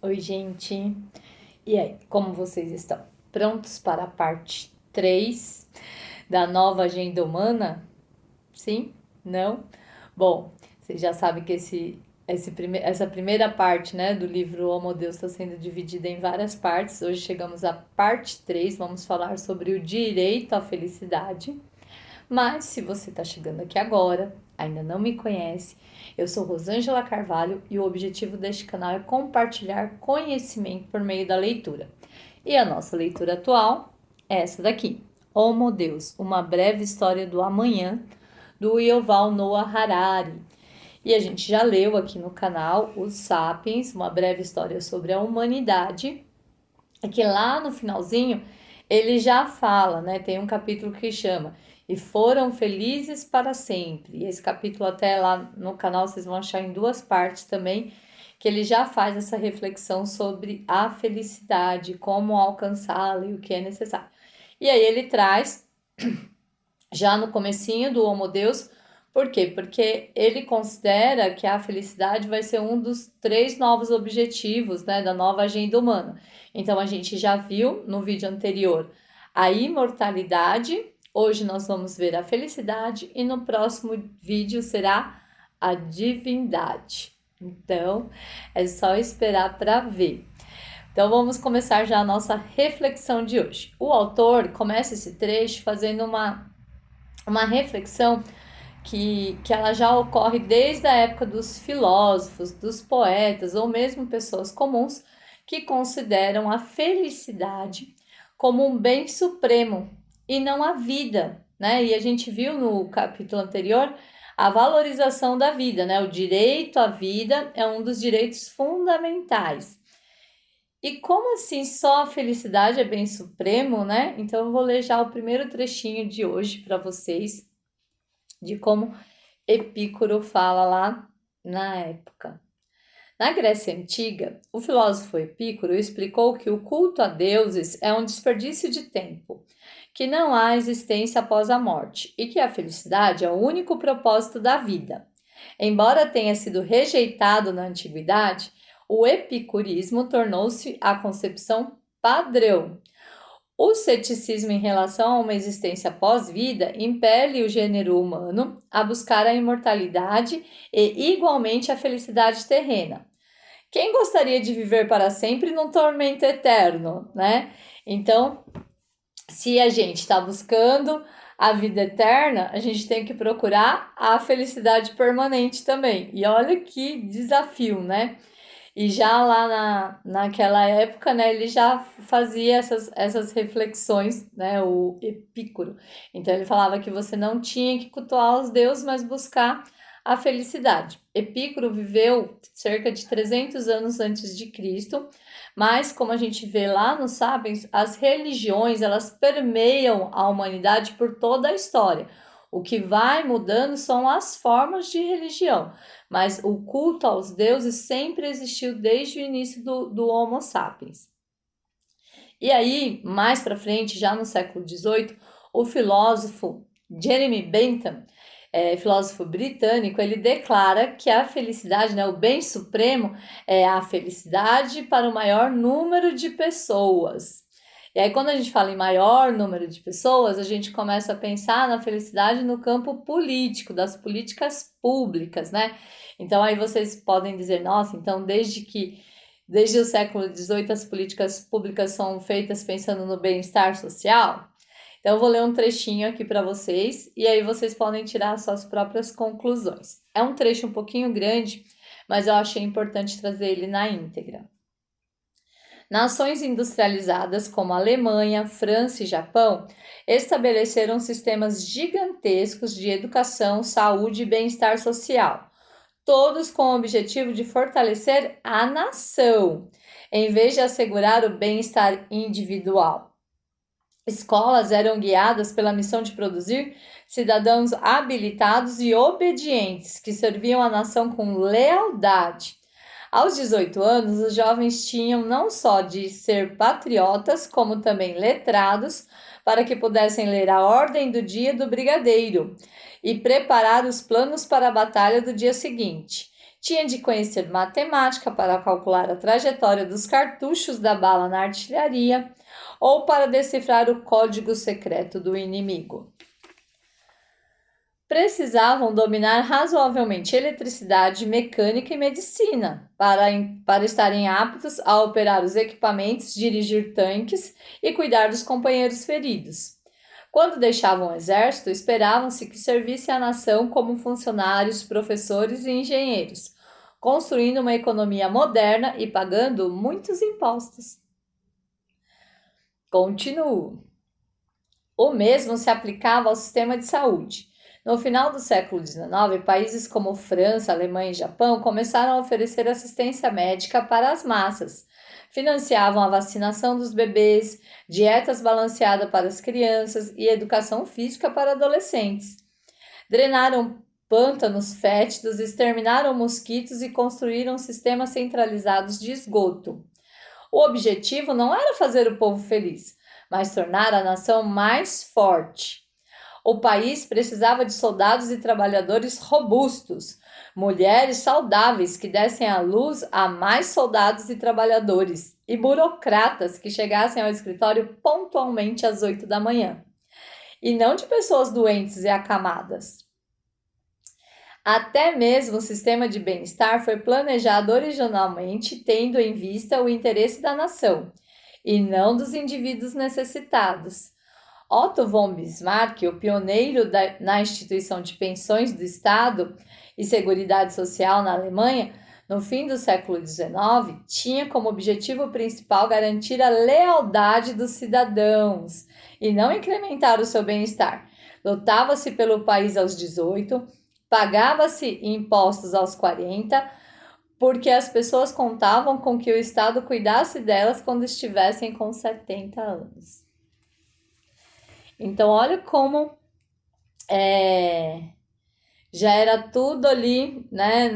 Oi, gente. E aí, como vocês estão? Prontos para a parte 3 da nova agenda humana? Sim? Não? Bom, vocês já sabem que essa primeira parte, né, do livro Homo Deus está sendo dividida em várias partes. Hoje chegamos à parte 3. Vamos falar sobre o direito à felicidade. Mas se você está chegando aqui agora, ainda não me conhece, eu sou Rosângela Carvalho e o objetivo deste canal é compartilhar conhecimento por meio da leitura. E a nossa leitura atual é essa daqui: Homo Deus, uma breve história do amanhã, do Yuval Noah Harari. E a gente já leu aqui no canal Os Sapiens, uma breve história sobre a humanidade. É que lá no finalzinho ele já fala, né? Tem um capítulo que chama E foram felizes para sempre. E esse capítulo até lá no canal vocês vão achar em duas partes também, que ele já faz essa reflexão sobre a felicidade, como alcançá-la e o que é necessário. E aí ele traz já no comecinho do Homo Deus. Por quê? Porque ele considera que a felicidade vai ser um dos três novos objetivos, né, da nova agenda humana. Então, a gente já viu no vídeo anterior a imortalidade, hoje nós vamos ver a felicidade e no próximo vídeo será a divindade. Então, é só esperar para ver. Então, vamos começar já a nossa reflexão de hoje. O autor começa esse trecho fazendo uma reflexão que ela já ocorre desde a época dos filósofos, dos poetas ou mesmo pessoas comuns que consideram a felicidade como um bem supremo e não a vida, né? E a gente viu no capítulo anterior a valorização da vida, né? O direito à vida é um dos direitos fundamentais. E como assim só a felicidade é bem supremo, né? Então eu vou ler já o primeiro trechinho de hoje para vocês, de como Epicuro fala lá na época. Na Grécia Antiga, o filósofo Epicuro explicou que o culto a deuses é um desperdício de tempo, que não há existência após a morte e que a felicidade é o único propósito da vida. Embora tenha sido rejeitado na antiguidade, o epicurismo tornou-se a concepção padrão. O ceticismo em relação a uma existência pós-vida impele o gênero humano a buscar a imortalidade e, igualmente, a felicidade terrena. Quem gostaria de viver para sempre num tormento eterno, né? Então, se a gente está buscando a vida eterna, a gente tem que procurar a felicidade permanente também. E olha que desafio, né? E já lá naquela época, né, ele já fazia essas reflexões, né, o Epicuro. Então ele falava que você não tinha que cultuar os deuses, mas buscar a felicidade. Epicuro viveu cerca de 300 anos antes de Cristo, mas como a gente vê lá nos Sapiens, as religiões, elas permeiam a humanidade por toda a história. O que vai mudando são as formas de religião, mas o culto aos deuses sempre existiu desde o início do Homo sapiens. E aí, mais para frente, já no século XVIII, o filósofo Jeremy Bentham, filósofo britânico, ele declara que a felicidade, né, o bem supremo, é a felicidade para o maior número de pessoas. E aí, quando a gente fala em maior número de pessoas, a gente começa a pensar na felicidade no campo político, das políticas públicas, né? Então, aí vocês podem dizer, nossa, então desde o século XVIII as políticas públicas são feitas pensando no bem-estar social? Então, eu vou ler um trechinho aqui para vocês e aí vocês podem tirar suas próprias conclusões. É um trecho um pouquinho grande, mas eu achei importante trazer ele na íntegra. Nações industrializadas como Alemanha, França e Japão estabeleceram sistemas gigantescos de educação, saúde e bem-estar social, todos com o objetivo de fortalecer a nação, em vez de assegurar o bem-estar individual. Escolas eram guiadas pela missão de produzir cidadãos habilitados e obedientes que serviam a nação com lealdade. Aos 18 anos, os jovens tinham não só de ser patriotas, como também letrados, para que pudessem ler a ordem do dia do brigadeiro e preparar os planos para a batalha do dia seguinte. Tinha de conhecer matemática para calcular a trajetória dos cartuchos da bala na artilharia ou para decifrar o código secreto do inimigo. Precisavam dominar razoavelmente eletricidade, mecânica e medicina para estarem aptos a operar os equipamentos, dirigir tanques e cuidar dos companheiros feridos. Quando deixavam o exército, esperavam-se que servisse à nação como funcionários, professores e engenheiros, construindo uma economia moderna e pagando muitos impostos. Continuo. O mesmo se aplicava ao sistema de saúde. No final do século XIX, países como França, Alemanha e Japão começaram a oferecer assistência médica para as massas. Financiavam a vacinação dos bebês, dietas balanceadas para as crianças e educação física para adolescentes. Drenaram pântanos fétidos, exterminaram mosquitos e construíram sistemas centralizados de esgoto. O objetivo não era fazer o povo feliz, mas tornar a nação mais forte. O país precisava de soldados e trabalhadores robustos, mulheres saudáveis que dessem à luz a mais soldados e trabalhadores, e burocratas que chegassem ao escritório pontualmente às 8 da manhã. E não de pessoas doentes e acamadas. Até mesmo o sistema de bem-estar foi planejado originalmente tendo em vista o interesse da nação, e não dos indivíduos necessitados. Otto von Bismarck, o pioneiro na instituição de pensões do Estado e Seguridade Social na Alemanha, no fim do século XIX, tinha como objetivo principal garantir a lealdade dos cidadãos e não incrementar o seu bem-estar. Lutava-se pelo país aos 18, pagava-se impostos aos 40, porque as pessoas contavam com que o Estado cuidasse delas quando estivessem com 70 anos. Então, olha como já era tudo ali, né?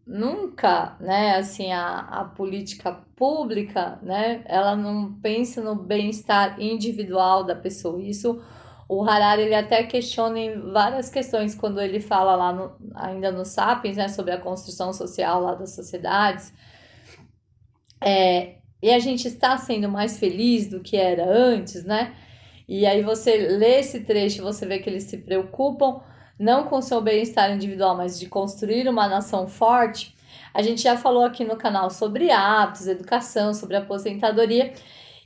Nunca, né? Assim, a política pública, né? Ela não pensa no bem-estar individual da pessoa. Isso, o Harari, ele até questiona em várias questões quando ele fala lá, ainda no Sapiens, né? Sobre a construção social lá das sociedades. E a gente está sendo mais feliz do que era antes, né? E aí você lê esse trecho e você vê que eles se preocupam não com o seu bem-estar individual, mas de construir uma nação forte. A gente já falou aqui no canal sobre hábitos, educação, sobre aposentadoria.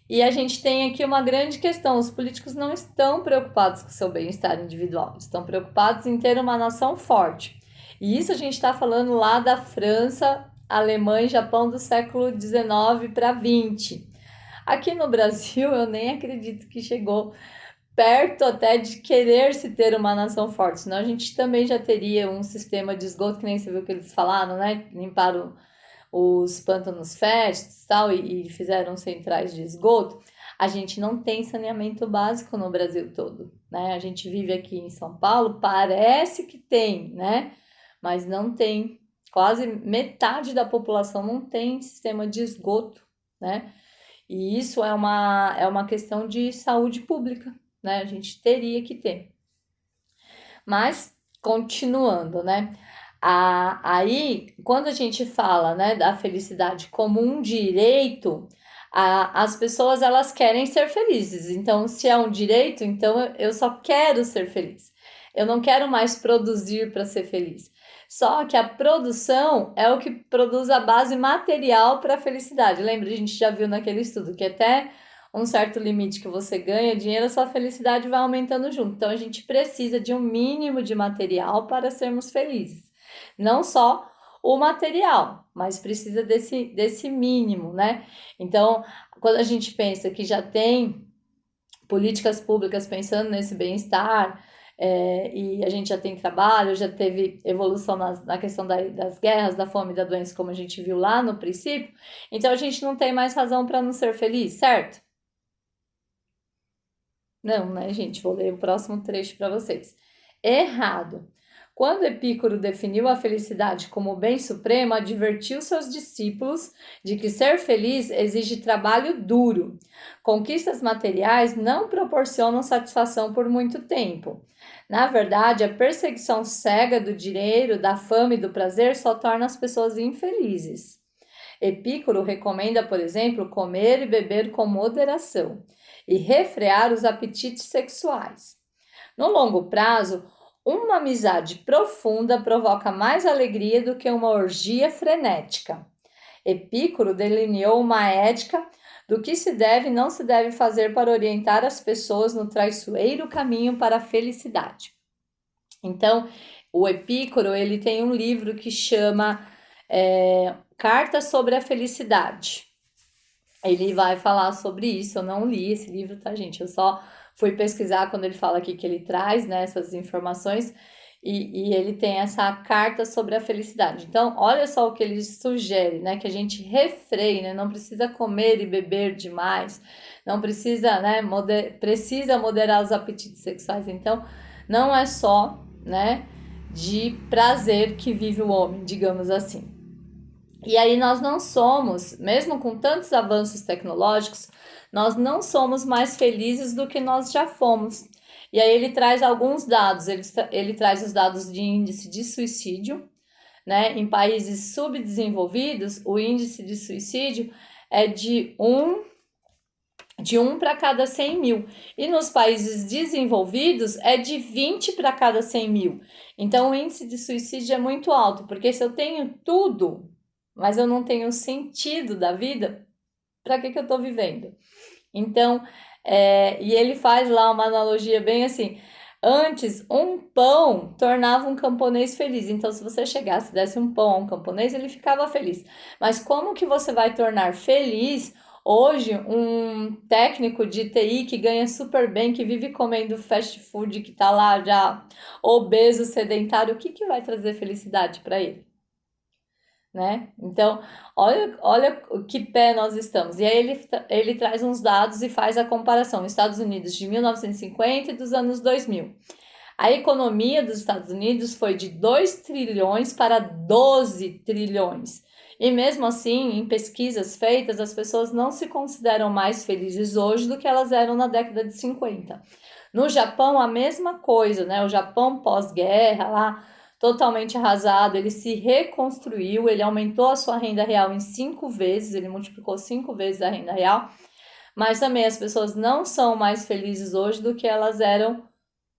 E a gente tem aqui uma grande questão. Os políticos não estão preocupados com o seu bem-estar individual. Estão preocupados em ter uma nação forte. E isso a gente está falando lá da França, Alemanha e Japão do século XIX para XX. Aqui no Brasil, eu nem acredito que chegou perto até de querer se ter uma nação forte, senão a gente também já teria um sistema de esgoto, que nem você viu que eles falaram, né? Limparam os pântanos fétidos e tal, e fizeram centrais de esgoto. A gente não tem saneamento básico no Brasil todo, né? A gente vive aqui em São Paulo, parece que tem, né? Mas não tem. Quase metade da população não tem sistema de esgoto, né? E isso é uma questão de saúde pública, né? A gente teria que ter. Mas, continuando, né? Aí, quando a gente fala, né, da felicidade como um direito, as pessoas, elas querem ser felizes. Então, se é um direito, então eu só quero ser feliz. Eu não quero mais produzir para ser feliz. Só que a produção é o que produz a base material para a felicidade. Lembra, a gente já viu naquele estudo que até um certo limite que você ganha dinheiro, a sua felicidade vai aumentando junto. Então, a gente precisa de um mínimo de material para sermos felizes. Não só o material, mas precisa desse mínimo, né? Então, quando a gente pensa que já tem políticas públicas pensando nesse bem-estar, e a gente já tem trabalho, já teve evolução na questão das guerras, da fome e da doença, como a gente viu lá no princípio, então a gente não tem mais razão para não ser feliz, certo? Não, né, gente? Vou ler o próximo trecho para vocês. Errado. Quando Epicuro definiu a felicidade como o bem supremo, advertiu seus discípulos de que ser feliz exige trabalho duro. Conquistas materiais não proporcionam satisfação por muito tempo. Na verdade, a perseguição cega do dinheiro, da fama e do prazer só torna as pessoas infelizes. Epicuro recomenda, por exemplo, comer e beber com moderação e refrear os apetites sexuais. No longo prazo, uma amizade profunda provoca mais alegria do que uma orgia frenética. Epicuro delineou uma ética do que se deve e não se deve fazer para orientar as pessoas no traiçoeiro caminho para a felicidade. Então, o Epicuro, ele tem um livro que chama Cartas sobre a Felicidade. Ele vai falar sobre isso. Eu não li esse livro, tá, gente? Eu só fui pesquisar quando ele fala aqui que ele traz, né, essas informações, e ele tem essa carta sobre a felicidade. Então, olha só o que ele sugere, né, que a gente refreie, né, não precisa comer e beber demais, não precisa, né, precisa moderar os apetites sexuais. Então, não é só, né, de prazer que vive o homem, digamos assim. E aí nós não somos, mesmo com tantos avanços tecnológicos, nós não somos mais felizes do que nós já fomos. E aí ele traz alguns dados, ele traz os dados de índice de suicídio, né? Em países subdesenvolvidos, o índice de suicídio é de 1 para cada 100 mil. E nos países desenvolvidos é de 20 para cada 100 mil. Então o índice de suicídio é muito alto, porque se eu tenho tudo, mas eu não tenho sentido da vida, para que eu estou vivendo? Então, e ele faz lá uma analogia bem assim, antes um pão tornava um camponês feliz, então se você chegasse e desse um pão a um camponês, ele ficava feliz. Mas como que você vai tornar feliz hoje um técnico de TI que ganha super bem, que vive comendo fast food, que está lá já obeso, sedentário, o que vai trazer felicidade para ele? Né? Então, olha o que pé nós estamos. E aí ele traz uns dados e faz a comparação. Estados Unidos de 1950 e dos anos 2000. A economia dos Estados Unidos foi de 2 trilhões para 12 trilhões. E mesmo assim, em pesquisas feitas, as pessoas não se consideram mais felizes hoje do que elas eram na década de 50. No Japão, a mesma coisa, né? O Japão pós-guerra lá, totalmente arrasado, ele se reconstruiu, ele aumentou a sua renda real em 5 vezes, ele multiplicou 5 vezes a renda real, mas também as pessoas não são mais felizes hoje do que elas eram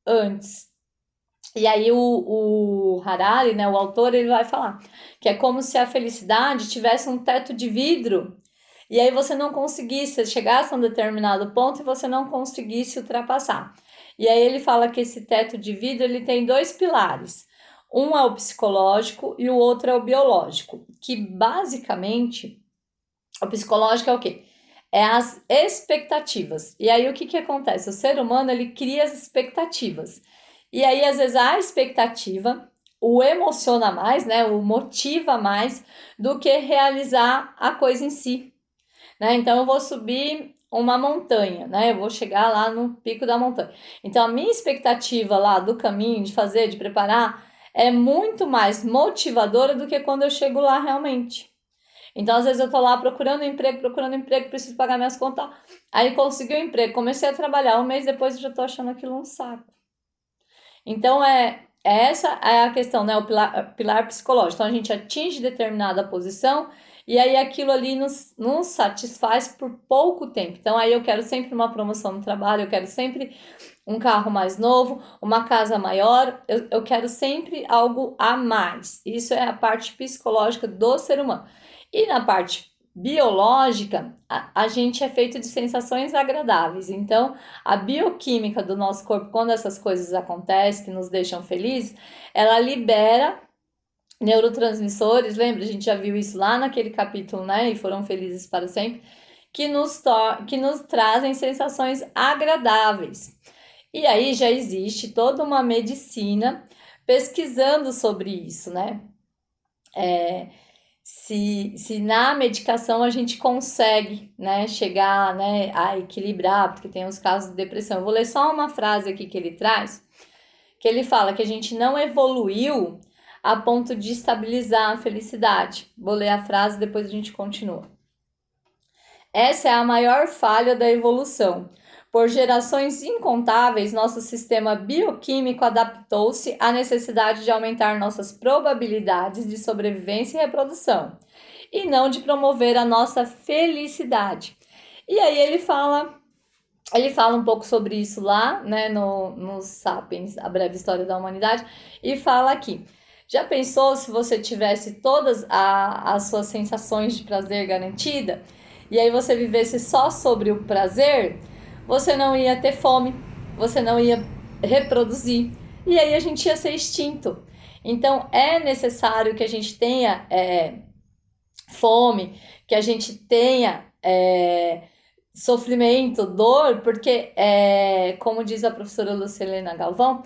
antes. E aí o Harari, né, o autor, ele vai falar que é como se a felicidade tivesse um teto de vidro e aí você não conseguisse, chegasse a um determinado ponto e você não conseguisse ultrapassar. E aí ele fala que esse teto de vidro ele tem 2 pilares. Um é o psicológico e o outro é o biológico, que basicamente o psicológico é o quê? É as expectativas. E aí o que acontece? O ser humano ele cria as expectativas. E aí às vezes a expectativa o emociona mais, né? O motiva mais do que realizar a coisa em si, né? Então eu vou subir uma montanha, né? Eu vou chegar lá no pico da montanha. Então a minha expectativa lá do caminho, de fazer, de preparar, é muito mais motivadora do que quando eu chego lá realmente. Então, às vezes eu tô lá procurando emprego, preciso pagar minhas contas. Aí consegui um emprego, comecei a trabalhar, um mês depois eu já tô achando aquilo um saco. Então, essa é a questão, né? O pilar psicológico. Então, a gente atinge determinada posição e aí aquilo ali nos satisfaz por pouco tempo. Então, aí eu quero sempre uma promoção no trabalho, eu quero sempre um carro mais novo, uma casa maior, eu quero sempre algo a mais. Isso é a parte psicológica do ser humano. E na parte biológica, a gente é feito de sensações agradáveis. Então, a bioquímica do nosso corpo, quando essas coisas acontecem, que nos deixam felizes, ela libera neurotransmissores. Lembra? A gente já viu isso lá naquele capítulo, né? E foram felizes para sempre, que nos trazem sensações agradáveis. E aí já existe toda uma medicina pesquisando sobre isso, né? Se na medicação a gente consegue, né, chegar, né, a equilibrar, porque tem os casos de depressão. Eu vou ler só uma frase aqui que ele traz, que ele fala que a gente não evoluiu a ponto de estabilizar a felicidade. Vou ler a frase, depois a gente continua. Essa é a maior falha da evolução. Por gerações incontáveis, nosso sistema bioquímico adaptou-se à necessidade de aumentar nossas probabilidades de sobrevivência e reprodução, e não de promover a nossa felicidade. E aí ele fala um pouco sobre isso lá, né, no Sapiens, a breve história da humanidade, e fala aqui. Já pensou se você tivesse todas as suas sensações de prazer garantida, e aí você vivesse só sobre o prazer? Você não ia ter fome, você não ia reproduzir, e aí a gente ia ser extinto. Então é necessário que a gente tenha fome, que a gente tenha sofrimento, dor, porque, como diz a professora Lucilena Galvão,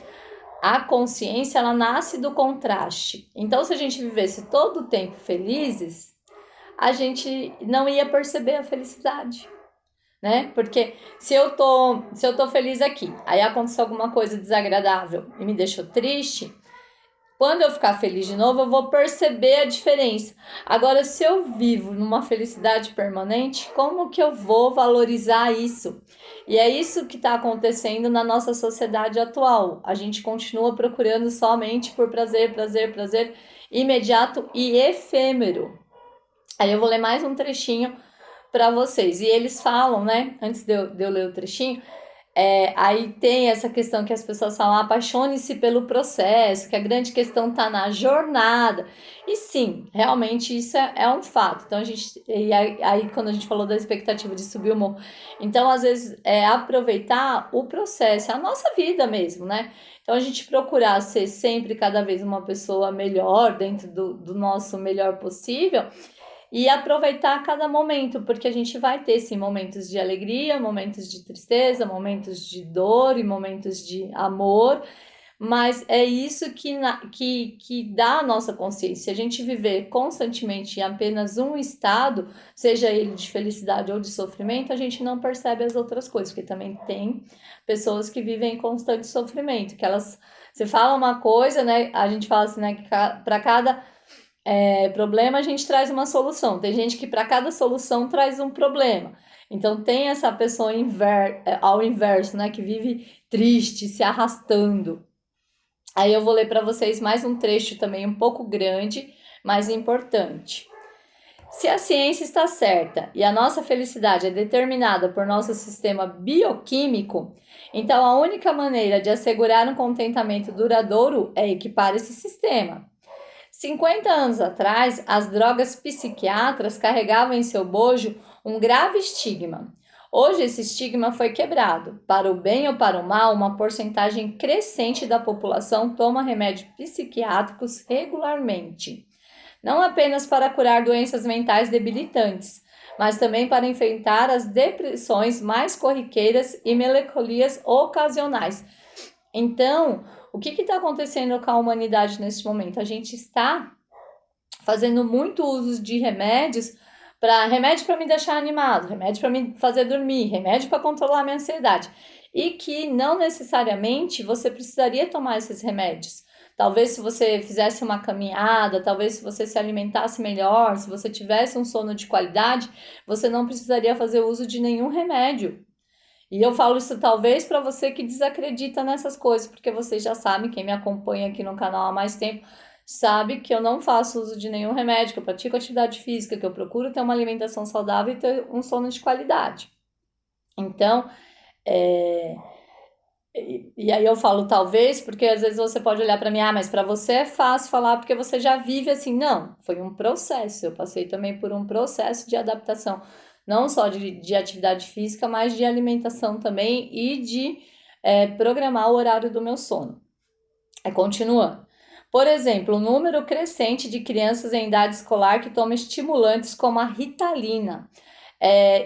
a consciência ela nasce do contraste. Então, se a gente vivesse todo o tempo felizes, a gente não ia perceber a felicidade, né? Porque se eu tô feliz aqui, aí aconteceu alguma coisa desagradável e me deixou triste, quando eu ficar feliz de novo, eu vou perceber a diferença. Agora, se eu vivo numa felicidade permanente, como que eu vou valorizar isso? E é isso que está acontecendo na nossa sociedade atual. A gente continua procurando somente por prazer, prazer, prazer imediato e efêmero. Aí eu vou ler mais um trechinho para vocês. E eles falam, né? Antes de eu ler o trechinho, aí tem essa questão que as pessoas falam, apaixone-se pelo processo, que a grande questão está na jornada. E sim, realmente isso é um fato. Então, aí quando a gente falou da expectativa de subir o morro, então, às vezes, aproveitar o processo, a nossa vida mesmo, né? Então, a gente procurar ser sempre cada vez uma pessoa melhor, dentro do nosso melhor possível, e aproveitar cada momento, porque a gente vai ter sim momentos de alegria, momentos de tristeza, momentos de dor e momentos de amor, mas é isso que dá a nossa consciência. Se a gente viver constantemente em apenas um estado, seja ele de felicidade ou de sofrimento, a gente não percebe as outras coisas, porque também tem pessoas que vivem em constante sofrimento, que elas, você fala uma coisa, né, a gente fala assim, né, que para cada problema, a gente traz uma solução. Tem gente que para cada solução traz um problema. Então tem essa pessoa ao inverso, né, que vive triste, se arrastando. Aí eu vou ler para vocês mais um trecho também um pouco grande, mas importante. Se a ciência está certa e a nossa felicidade é determinada por nosso sistema bioquímico, então a única maneira de assegurar um contentamento duradouro é equipar esse sistema. 50 anos atrás, as drogas psiquiatras carregavam em seu bojo um grave estigma. Hoje, esse estigma foi quebrado. Para o bem ou para o mal, uma porcentagem crescente da população toma remédios psiquiátricos regularmente. Não apenas para curar doenças mentais debilitantes, mas também para enfrentar as depressões mais corriqueiras e melancolias ocasionais. Então, o que está acontecendo com a humanidade nesse momento? A gente está fazendo muito uso de remédio para me deixar animado, remédio para me fazer dormir, remédio para controlar a minha ansiedade. E que não necessariamente você precisaria tomar esses remédios. Talvez se você fizesse uma caminhada, talvez se você se alimentasse melhor, se você tivesse um sono de qualidade, você não precisaria fazer uso de nenhum remédio. E eu falo isso talvez para você que desacredita nessas coisas, porque vocês já sabem, quem me acompanha aqui no canal há mais tempo, sabe que eu não faço uso de nenhum remédio, que eu pratico atividade física, que eu procuro ter uma alimentação saudável e ter um sono de qualidade. Então, e aí eu falo talvez, porque às vezes você pode olhar para mim, mas para você é fácil falar porque você já vive assim. Não, foi um processo. Eu passei também por um processo de adaptação, não só de atividade física, mas de alimentação também e de programar o horário do meu sono. Continuando. Por exemplo, o número crescente de crianças em idade escolar que tomam estimulantes como a Ritalina.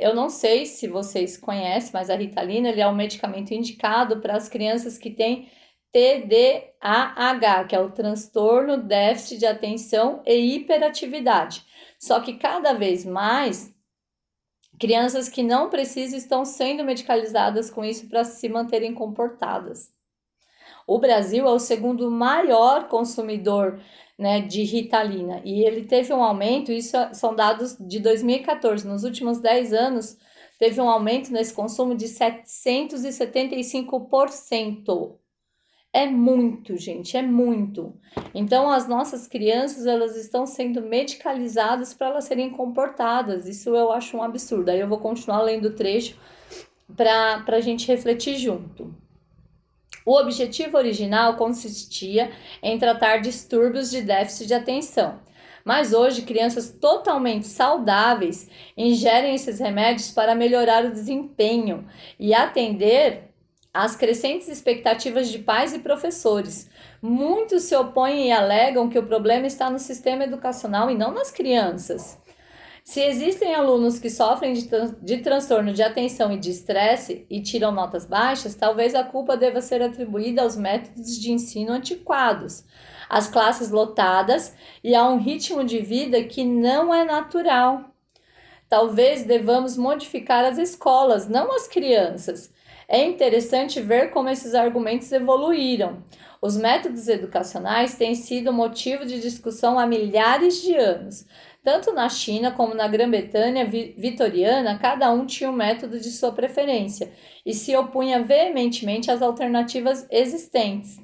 Eu não sei se vocês conhecem, mas a Ritalina ele é um medicamento indicado para as crianças que têm TDAH, que é o transtorno déficit de atenção e hiperatividade. Só que cada vez mais crianças que não precisam estão sendo medicalizadas com isso para se manterem comportadas. O Brasil é o segundo maior consumidor, né, de Ritalina, e ele teve um aumento, isso são dados de 2014, nos últimos 10 anos, teve um aumento nesse consumo de 775%. É muito, gente, é muito. Então, as nossas crianças, elas estão sendo medicalizadas para elas serem comportadas. Isso eu acho um absurdo. Aí eu vou continuar lendo o trecho para a gente refletir junto. O objetivo original consistia em tratar distúrbios de déficit de atenção. Mas hoje, crianças totalmente saudáveis ingerem esses remédios para melhorar o desempenho e atender às crescentes expectativas de pais e professores. Muitos se opõem e alegam que o problema está no sistema educacional e não nas crianças. Se existem alunos que sofrem de transtorno de atenção e de estresse e tiram notas baixas, talvez a culpa deva ser atribuída aos métodos de ensino antiquados, às classes lotadas e a um ritmo de vida que não é natural. Talvez devamos modificar as escolas, não as crianças. É interessante ver como esses argumentos evoluíram. Os métodos educacionais têm sido motivo de discussão há milhares de anos. Tanto na China como na Grã-Bretanha vitoriana, cada um tinha um método de sua preferência e se opunha veementemente às alternativas existentes.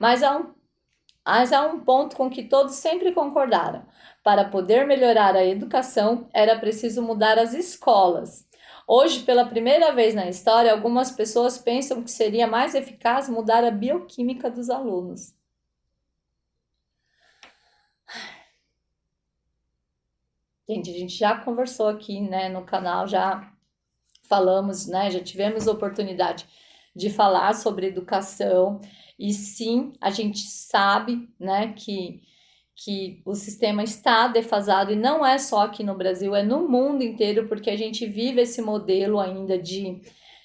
Mas há um ponto com que todos sempre concordaram. Para poder melhorar a educação, era preciso mudar as escolas. Hoje, pela primeira vez na história, algumas pessoas pensam que seria mais eficaz mudar a bioquímica dos alunos. Gente, a gente já conversou aqui, né, no canal, já falamos, né, já tivemos oportunidade de falar sobre educação e sim, a gente sabe, né, que o sistema está defasado e não é só aqui no Brasil, é no mundo inteiro, porque a gente vive esse modelo ainda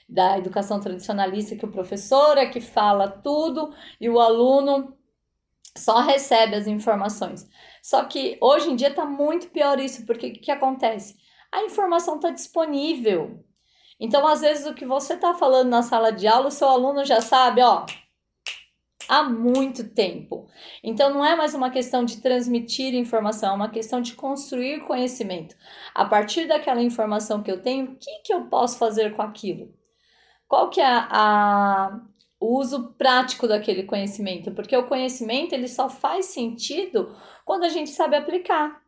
da educação tradicionalista, que o professor é que fala tudo e o aluno só recebe as informações. Só que hoje em dia está muito pior isso, porque o que acontece? A informação está disponível. Então, às vezes, o que você está falando na sala de aula, o seu aluno já sabe, ó, há muito tempo. Então, não é mais uma questão de transmitir informação, é uma questão de construir conhecimento. A partir daquela informação que eu tenho, o que eu posso fazer com aquilo? Qual que é o uso prático daquele conhecimento? Porque o conhecimento ele só faz sentido quando a gente sabe aplicar.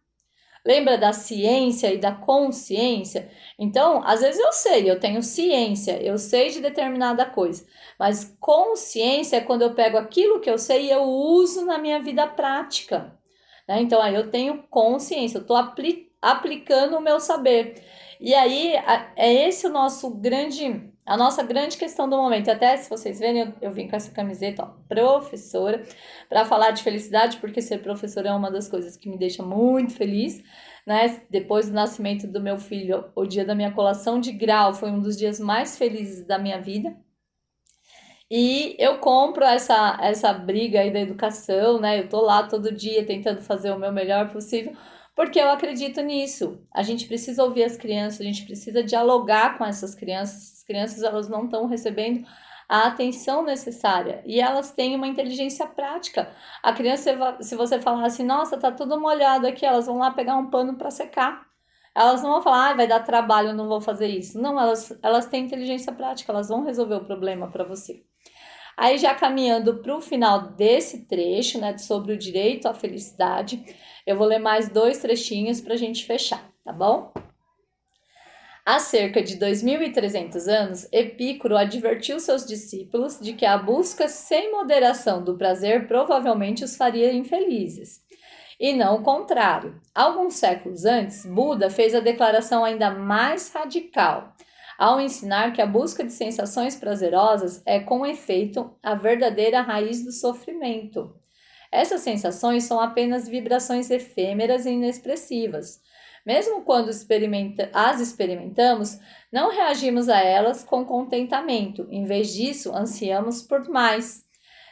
Lembra da ciência e da consciência? Então, às vezes eu tenho ciência, eu sei de determinada coisa, mas consciência é quando eu pego aquilo que eu sei e eu uso na minha vida prática, né? Então, aí eu tenho consciência, eu estou aplicando o meu saber. E aí, é esse a nossa grande questão do momento. Até se vocês verem, eu vim com essa camiseta, ó, professora, para falar de felicidade, porque ser professora é uma das coisas que me deixa muito feliz, né? Depois do nascimento do meu filho, o dia da minha colação de grau foi um dos dias mais felizes da minha vida. E eu compro essa briga aí da educação, né? Eu tô lá todo dia tentando fazer o meu melhor possível, porque eu acredito nisso. A gente precisa ouvir as crianças, a gente precisa dialogar com essas crianças. As crianças, elas não estão recebendo a atenção necessária e elas têm uma inteligência prática. A criança, se você falar assim, nossa, tá tudo molhado aqui, elas vão lá pegar um pano para secar. Elas não vão falar, vai dar trabalho, eu não vou fazer isso. Não, elas têm inteligência prática, elas vão resolver o problema para você. Aí, já caminhando para o final desse trecho, né, sobre o direito à felicidade, eu vou ler mais 2 trechinhos para a gente fechar, tá bom? Há cerca de 2.300 anos, Epicuro advertiu seus discípulos de que a busca sem moderação do prazer provavelmente os faria infelizes. E não o contrário. Alguns séculos antes, Buda fez a declaração ainda mais radical, ao ensinar que a busca de sensações prazerosas é, com efeito, a verdadeira raiz do sofrimento. Essas sensações são apenas vibrações efêmeras e inexpressivas. Mesmo quando as experimentamos, não reagimos a elas com contentamento. Em vez disso, ansiamos por mais.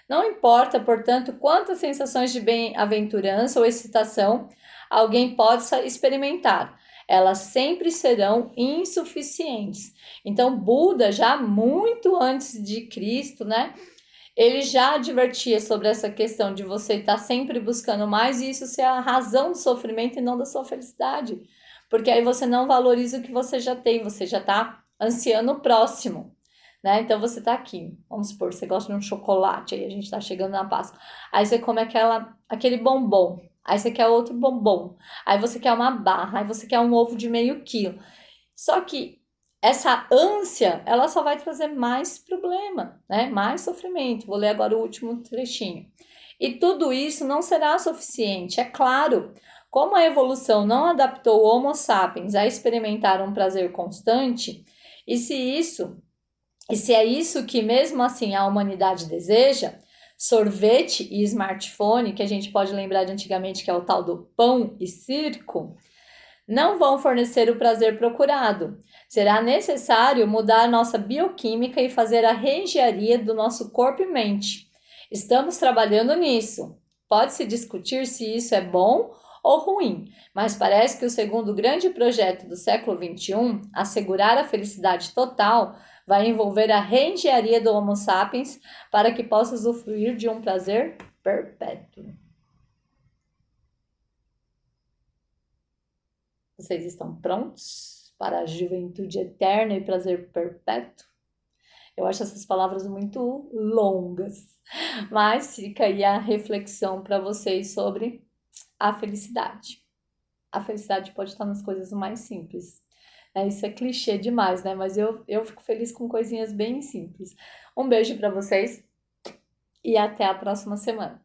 Não importa, portanto, quantas sensações de bem-aventurança ou excitação alguém possa experimentar, elas sempre serão insuficientes. Então, Buda, já muito antes de Cristo, né, Ele já advertia sobre essa questão de você estar sempre buscando mais e isso ser a razão do sofrimento e não da sua felicidade. Porque aí você não valoriza o que você já tem, você já está ansiando o próximo, né? Então você tá aqui, vamos supor, você gosta de um chocolate, aí a gente tá chegando na Páscoa. Aí você come aquele bombom, aí você quer outro bombom, aí você quer uma barra, aí você quer um ovo de meio quilo. Só que essa ânsia, ela só vai trazer mais problema, né? Mais sofrimento. Vou ler agora o último trechinho. E tudo isso não será suficiente, é claro. Como a evolução não adaptou o Homo sapiens a experimentar um prazer constante, e se isso, e se é isso que mesmo assim a humanidade deseja, sorvete e smartphone, que a gente pode lembrar de antigamente que é o tal do pão e circo, não vão fornecer o prazer procurado. Será necessário mudar nossa bioquímica e fazer a reengenharia do nosso corpo e mente. Estamos trabalhando nisso. Pode-se discutir se isso é bom ou ruim, mas parece que o segundo grande projeto do século XXI, assegurar a felicidade total, vai envolver a reengenharia do Homo sapiens para que possa usufruir de um prazer perpétuo. Vocês estão prontos para a juventude eterna e prazer perpétuo? Eu acho essas palavras muito longas, mas fica aí a reflexão para vocês sobre a felicidade. A felicidade pode estar nas coisas mais simples. Isso é clichê demais, né? Mas eu fico feliz com coisinhas bem simples. Um beijo para vocês e até a próxima semana.